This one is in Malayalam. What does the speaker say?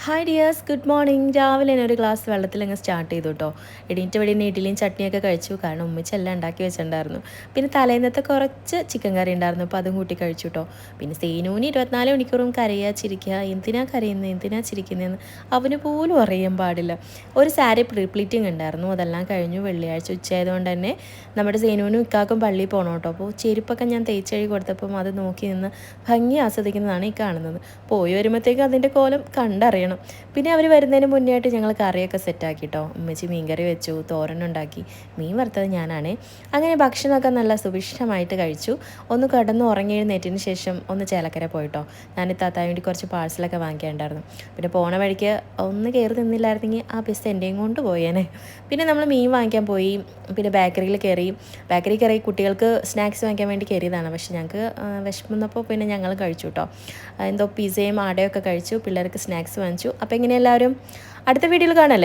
Hi dears, good morning. രാവിലെ തന്നെ ഒരു ഗ്ലാസ് വെള്ളത്തിലങ്ങ് സ്റ്റാർട്ട് ചെയ്തു കേട്ടോ. എണീറ്റ് വഴി ഇഡ്ഡലിയും ചട്നിയൊക്കെ കഴിച്ചു, കാരണം ഉമ്മച്ചെല്ലാം ഉണ്ടാക്കി വെച്ചിട്ടുണ്ടായിരുന്നു. പിന്നെ തലേന്നത്തെ കുറച്ച് ചിക്കൻ കറി ഉണ്ടായിരുന്നു, അപ്പോൾ അതും കൂട്ടി കഴിച്ചു കേട്ടോ. പിന്നെ സേനൂന് 24 മണിക്കൂറും കരയുക ചിരിക്കുക, എന്തിനാ കരയുന്നത് എന്തിനാ ചിരിക്കുന്നതെന്ന് അവന് പോലും അറിയാൻ പാടില്ല. ഒരു സാരി പ്രീപ്ലീറ്റിംഗ് ഉണ്ടായിരുന്നു, അതെല്ലാം കഴിഞ്ഞു. വെള്ളിയാഴ്ച ഉച്ചയായതുകൊണ്ട് തന്നെ നമ്മുടെ സേനൂനും ഇക്കാക്കും പള്ളിയിൽ പോകണം കേട്ടോ. അപ്പോൾ ചെരുപ്പൊക്കെ ഞാൻ തേച്ചഴി കൊടുത്തപ്പം അത് നോക്കി നിന്ന് ഭംഗി ആസ്വദിക്കുന്നതാണ് ഈ കാണുന്നത്. പോയി വരുമ്പോഴത്തേക്കും അതിൻ്റെ കോലം കണ്ടറിയണം. പിന്നെ അവർ വരുന്നതിന് മുന്നേ ആയിട്ട് ഞങ്ങൾ കറിയൊക്കെ സെറ്റാക്കി കേട്ടോ. ഉമ്മച്ചി മീൻകറി വെച്ചു, തോരനുണ്ടാക്കി, മീൻ വറുത്തത് ഞാനാണേ. അങ്ങനെ ഭക്ഷണമൊക്കെ നല്ല സുഭിക്ഷമായിട്ട് കഴിച്ചു. ഒന്ന് കിടന്ന് ഉറങ്ങി എഴുന്നേറ്റതിന് ശേഷം ഒന്ന് ചേലക്കര പോയിട്ടോ. ഞാൻ താത്താൻ വേണ്ടി കുറച്ച് പാഴ്സലൊക്കെ വാങ്ങിക്കാനുണ്ടായിരുന്നു. പിന്നെ പോണ വഴിക്ക് ഒന്ന് കയറി നിന്നില്ലായിരുന്നെങ്കിൽ ആ ബസ് എൻ്റെയും കൊണ്ട് പോയേനെ. പിന്നെ നമ്മൾ മീൻ വാങ്ങിക്കാൻ പോയി. പിന്നെ ബേക്കറിയിൽ കയറി കുട്ടികൾക്ക് സ്നാക്സ് വാങ്ങിക്കാൻ വേണ്ടി കയറിയതാണ്. പക്ഷെ ഞങ്ങൾക്ക് വിശന്നപ്പോൾ പിന്നെ ഞങ്ങൾ കഴിച്ചു കേട്ടോ. എന്തോ പിസയും ആടയൊക്കെ കഴിച്ചു, പിള്ളേർക്ക് സ്നാക്സ് വാങ്ങിച്ചു. അപ്പോൾ എങ്ങനെ എല്ലാവരും അടുത്ത വീഡിയോയിൽ കാണല്ലേ.